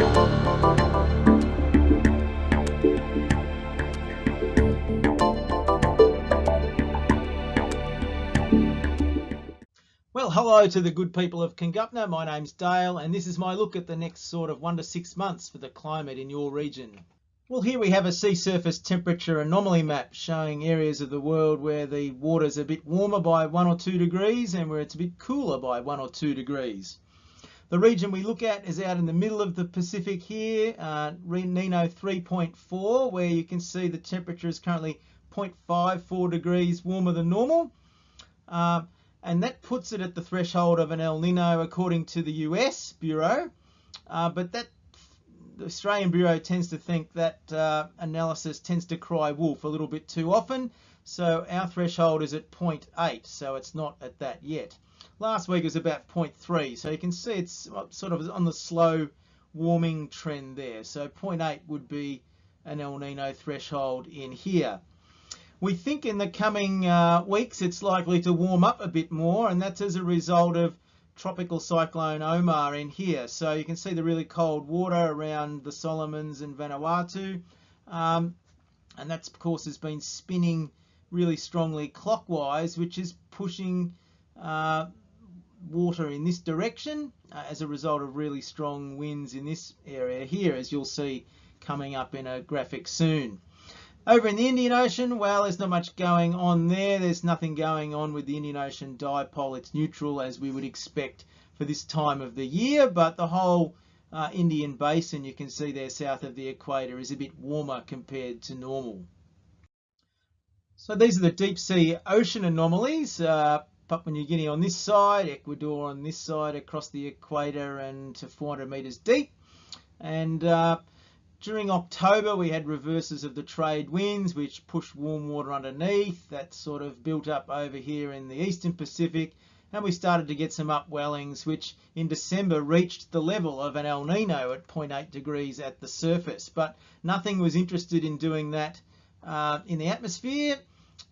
Well, hello to the good people of Kingupna. My name's Dale, and this is my look at the next sort of 1 to 6 months for the climate in your region. Well, here we have a sea surface temperature anomaly map showing areas of the world where the water's a bit warmer by 1 or 2 degrees and where it's a bit cooler by 1 or 2 degrees. The region we look at is out in the middle of the Pacific here, Nino 3.4, where you can see the temperature is currently 0.54 degrees warmer than normal. And that puts it at the threshold of an El Nino according to the US Bureau, but the Australian Bureau tends to think that analysis tends to cry wolf a little bit too often, so our threshold is at 0.8, so it's not at that yet. Last week it was about 0.3, so you can see it's sort of on the slow warming trend there, so 0.8 would be an El Nino threshold in here. We think in the coming weeks it's likely to warm up a bit more, and that's as a result of Tropical Cyclone Omar in here. So you can see the really cold water around the Solomons and Vanuatu, and that's of course has been spinning really strongly clockwise, which is pushing water in this direction as a result of really strong winds in this area here, as you'll see coming up in a graphic soon. Over in the Indian Ocean, well, there's not much going on there. There's nothing going on with the Indian Ocean dipole. It's neutral, as we would expect for this time of the year, but the whole Indian Basin, you can see there south of the equator, is a bit warmer compared to normal. So these are the deep sea ocean anomalies. Papua New Guinea on this side, Ecuador on this side, across the equator and to 400 meters deep. And during October, we had reverses of the trade winds, which pushed warm water underneath. That sort of built up over here in the Eastern Pacific. And we started to get some upwellings, which in December reached the level of an El Nino at 0.8 degrees at the surface. But nothing was interested in doing that in the atmosphere.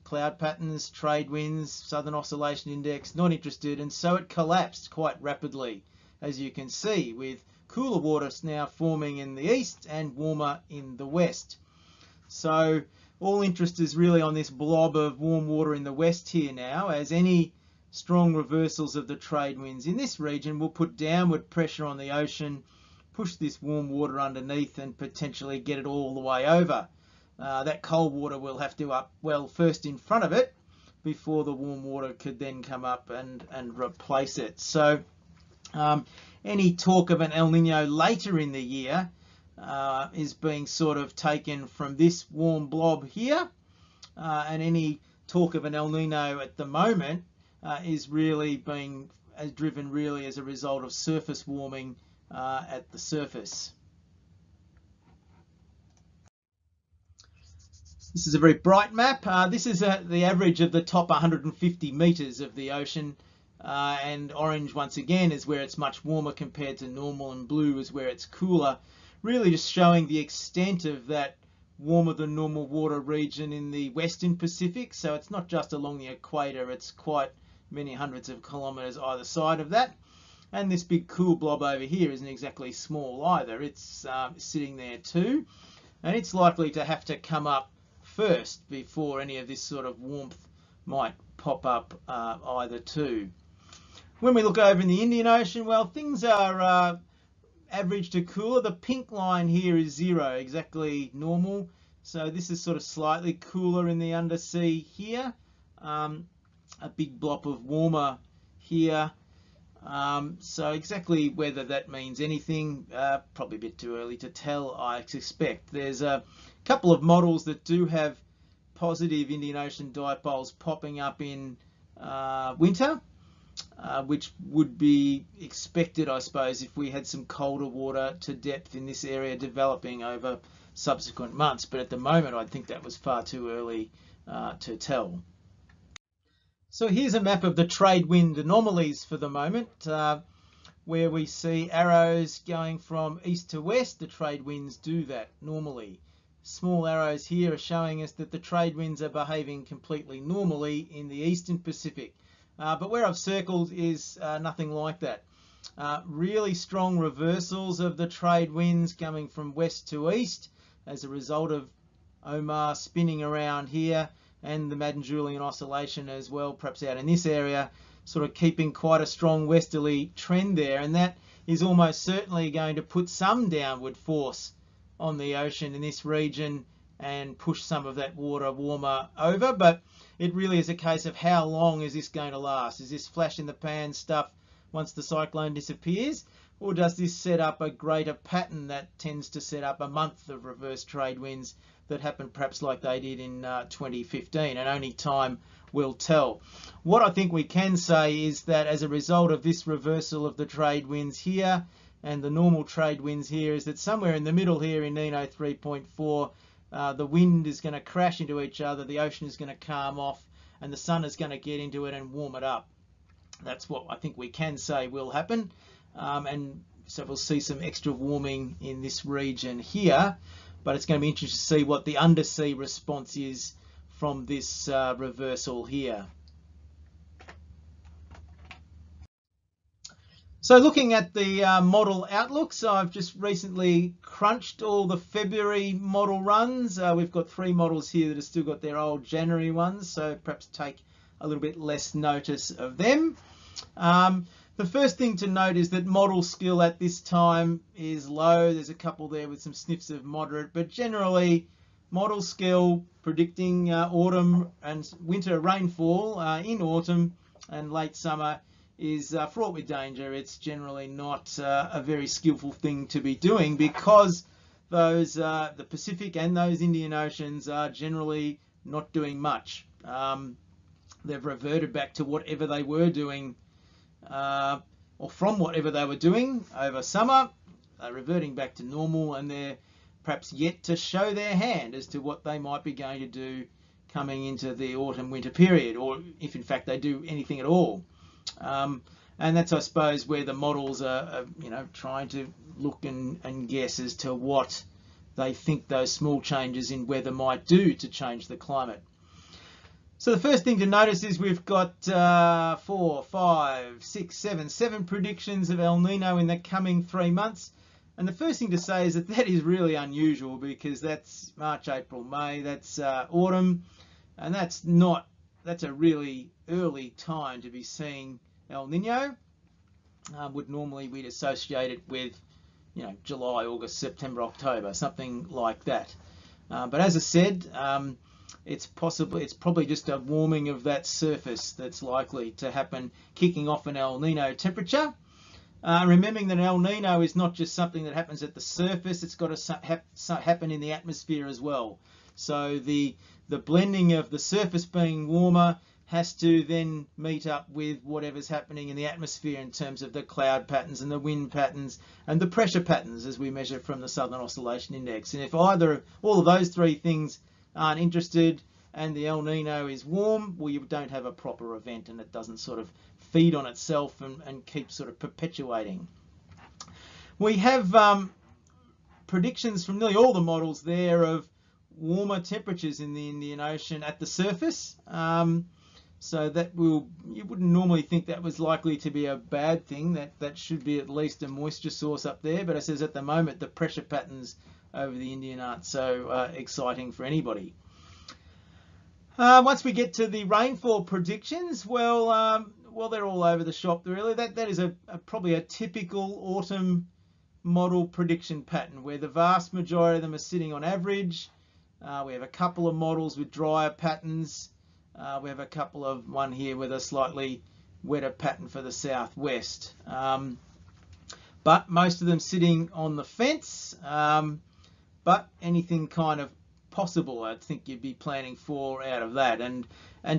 Cloud patterns, trade winds, Southern Oscillation Index, not interested. And so it collapsed quite rapidly, as you can see, with cooler waters now forming in the east and warmer in the west. So all interest is really on this blob of warm water in the west here now, as any strong reversals of the trade winds in this region will put downward pressure on the ocean, push this warm water underneath and potentially get it all the way over. That cold water will have to upwell first in front of it before the warm water could then come up and replace it. So any talk of an El Nino later in the year is being sort of taken from this warm blob here, and any talk of an El Nino at the moment is really being driven really as a result of surface warming at the surface. This is a very bright map. This is the average of the top 150 meters of the ocean. And orange once again is where it's much warmer compared to normal, and blue is where it's cooler, really just showing the extent of that warmer than normal water region in the Western Pacific. So it's not just along the equator, it's quite many hundreds of kilometers either side of that. And this big cool blob over here isn't exactly small either. It's sitting there too, and it's likely to have to come up first before any of this sort of warmth might pop up either too. When we look over in the Indian Ocean, well, things are average to cooler. The pink line here is 0, exactly normal. So this is sort of slightly cooler in the undersea here. A big blob of warmer here. So exactly whether that means anything, probably a bit too early to tell, I suspect. There's a couple of models that do have positive Indian Ocean dipoles popping up in winter, which would be expected, I suppose, if we had some colder water to depth in this area developing over subsequent months. But at the moment, I think that was far too early to tell. So here's a map of the trade wind anomalies for the moment, where we see arrows going from east to west. The trade winds do that normally. Small arrows here are showing us that the trade winds are behaving completely normally in the Eastern Pacific. But where I've circled is nothing like that. Really strong reversals of the trade winds coming from west to east as a result of Omar spinning around here, and the Madden-Julian Oscillation as well, perhaps out in this area, sort of keeping quite a strong westerly trend there, and that is almost certainly going to put some downward force on the ocean in this region and push some of that water warmer over. But it really is a case of how long is this going to last? Is this flash in the pan stuff once the cyclone disappears, or does this set up a greater pattern that tends to set up a month of reverse trade winds that happen perhaps like they did in 2015, and only time will tell. What I think we can say is that as a result of this reversal of the trade winds here and the normal trade winds here, is that somewhere in the middle here in Nino 3.4, the wind is going to crash into each other, the ocean is going to calm off, and the sun is going to get into it and warm it up. That's what I think we can say will happen. And so we'll see some extra warming in this region here, but it's going to be interesting to see what the undersea response is from this reversal here. So looking at the model outlooks, I've just recently crunched all the February model runs. We've got 3 models here that have still got their old January ones, so perhaps take a little bit less notice of them. The first thing to note is that model skill at this time is low. There's a couple there with some sniffs of moderate, but generally model skill predicting autumn and winter rainfall in autumn and late summer is fraught with danger. It's generally not a very skillful thing to be doing, because those the Pacific and those Indian Oceans are generally not doing much. They've reverted back to whatever they were doing, or from whatever they were doing over summer. They're reverting back to normal, and they're perhaps yet to show their hand as to what they might be going to do coming into the autumn-winter period, or if in fact they do anything at all. And that's, I suppose, where the models are trying to look and guess as to what they think those small changes in weather might do to change the climate. So the first thing to notice is we've got 4, 5, 6, 7 predictions of El Nino in the coming 3 months. And the first thing to say is that is really unusual, because that's March, April, May, that's autumn, and that's a really early time to be seeing El Nino. We'd associate it with, July, August, September, October, something like that. But as I said, it's probably just a warming of that surface that's likely to happen, kicking off an El Nino temperature. Remembering that El Nino is not just something that happens at the surface, it's got to happen in the atmosphere as well. So the blending of the surface being warmer has to then meet up with whatever's happening in the atmosphere in terms of the cloud patterns and the wind patterns and the pressure patterns as we measure from the Southern Oscillation Index. And if all of those 3 things aren't interested and the El Nino is warm, well, you don't have a proper event, and it doesn't sort of feed on itself and keep sort of perpetuating. We have predictions from nearly all the models there of warmer temperatures in the Indian Ocean at the surface. So that you wouldn't normally think that was likely to be a bad thing. That should be at least a moisture source up there. But it says at the moment the pressure patterns over the Indian aren't so exciting for anybody. Once we get to the rainfall predictions, well, they're all over the shop really. That is probably a typical autumn model prediction pattern, where the vast majority of them are sitting on average. We have a couple of models with drier patterns. We have one here with a slightly wetter pattern for the southwest. But most of them sitting on the fence. But anything kind of possible, I think you'd be planning for out of that. And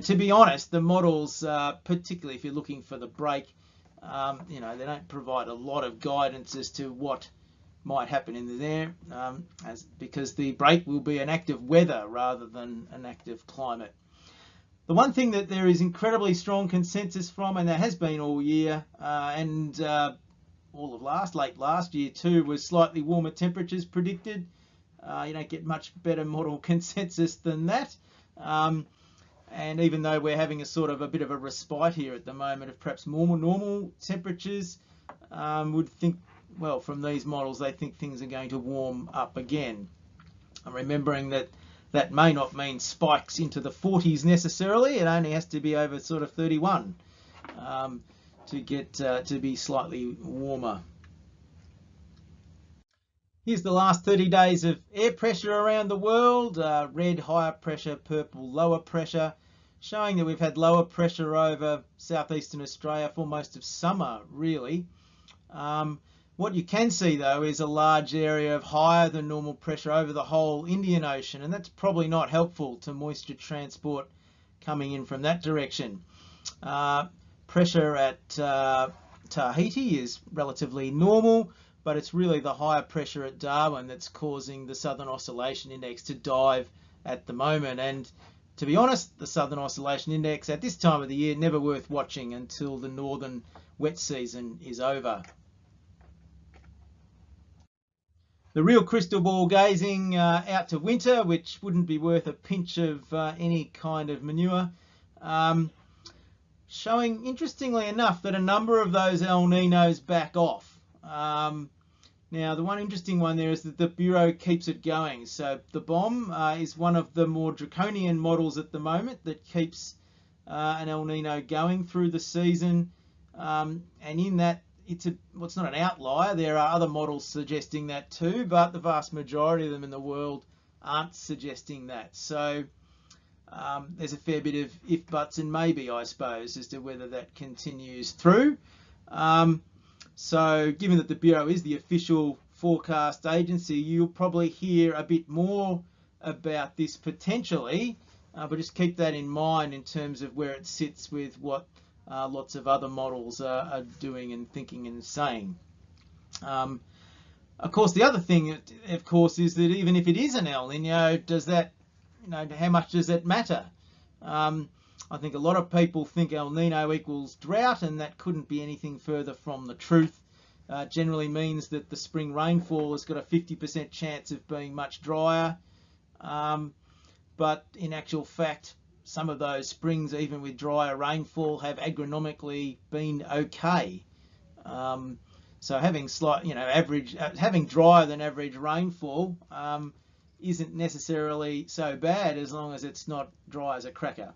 to be honest, the models, particularly if you're looking for the break, they don't provide a lot of guidance as to what might happen in there, because the break will be an act of weather rather than an act of climate. The one thing that there is incredibly strong consensus from, and there has been all year, and all of late last year too, was slightly warmer temperatures predicted. You don't get much better model consensus than that. And even though we're having a bit of a respite here at the moment of perhaps more normal temperatures, would think, well, from these models, they think things are going to warm up again. I'm remembering that that may not mean spikes into the 40s necessarily. It only has to be over sort of 31 to get to be slightly warmer. Here's the last 30 days of air pressure around the world. Red higher pressure, purple lower pressure, showing that we've had lower pressure over southeastern Australia for most of summer, really. What you can see, though, is a large area of higher than normal pressure over the whole Indian Ocean, and that's probably not helpful to moisture transport coming in from that direction. Pressure at Tahiti is relatively normal, but it's really the higher pressure at Darwin that's causing the Southern Oscillation Index to dive at the moment. And to be honest, the Southern Oscillation Index at this time of the year, never worth watching until the northern wet season is over. The real crystal ball gazing out to winter, which wouldn't be worth a pinch of any kind of manure, showing, interestingly enough, that a number of those El Ninos back off. Now, the one interesting one there is that the Bureau keeps it going. So the BOM is one of the more draconian models at the moment that keeps an El Nino going through the season. And in that, well, it's not an outlier. There are other models suggesting that too, but the vast majority of them in the world aren't suggesting that. So there's a fair bit of if, buts and maybe, I suppose, as to whether that continues through. So given that the Bureau is the official forecast agency, you'll probably hear a bit more about this potentially, but just keep that in mind in terms of where it sits with what lots of other models are doing and thinking and saying. Of course, the other thing, of course, is that even if it is an El Nino, does that, how much does it matter? I think a lot of people think El Nino equals drought, and that couldn't be anything further from the truth. Generally means that the spring rainfall has got a 50% chance of being much drier. But in actual fact, some of those springs, even with drier rainfall, have agronomically been okay. So having having drier than average rainfall isn't necessarily so bad as long as it's not dry as a cracker.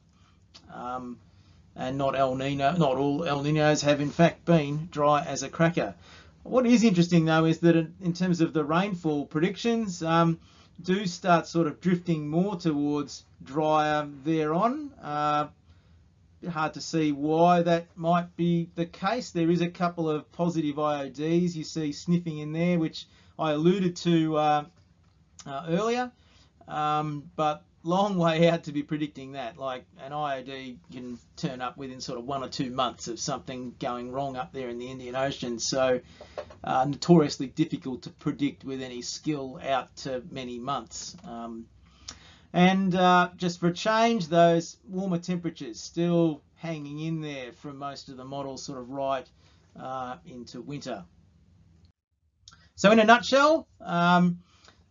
And not all El Ninos have in fact been dry as a cracker. What is interesting though is that in terms of the rainfall predictions, do start sort of drifting more towards drier thereon. Hard to see why that might be the case. There is a couple of positive IODs you see sniffing in there, which I alluded to earlier, but long way out to be predicting that. Like an IOD can turn up within sort of 1 or 2 months of something going wrong up there in the Indian Ocean. So notoriously difficult to predict with any skill out to many months. And just for a change, those warmer temperatures still hanging in there from most of the models sort of right into winter. So in a nutshell,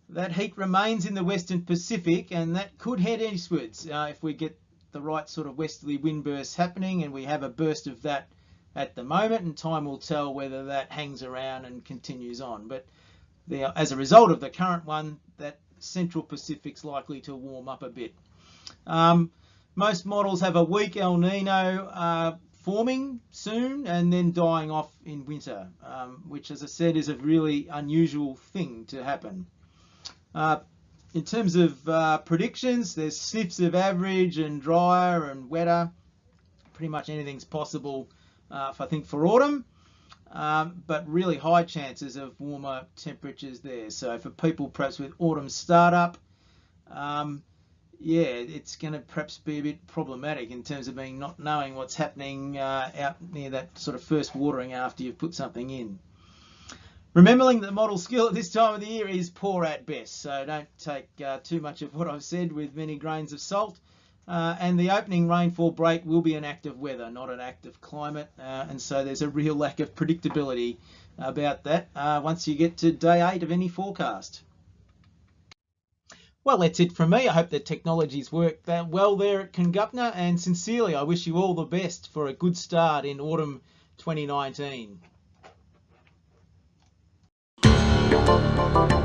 that heat remains in the Western Pacific, and that could head eastwards if we get the right sort of westerly wind bursts happening, and we have a burst of that at the moment, and time will tell whether that hangs around and continues on. But as a result of the current one, that Central Pacific's likely to warm up a bit. Most models have a weak El Nino forming soon and then dying off in winter, which, as I said, is a really unusual thing to happen. In terms of predictions, there's sniffs of average and drier and wetter. Pretty much anything's possible, I think, for autumn, but really high chances of warmer temperatures there. So for people perhaps with autumn startup, yeah, it's going to perhaps be a bit problematic in terms of not knowing what's happening out near that sort of first watering after you've put something in. Remembering that model skill at this time of the year is poor at best, so don't take too much of what I've said with many grains of salt. And the opening rainfall break will be an act of weather, not an act of climate, and so there's a real lack of predictability about that once you get to day 8 of any forecast. Well, that's it from me. I hope the technology's worked well there at Congupna, and sincerely I wish you all the best for a good start in autumn 2019. you.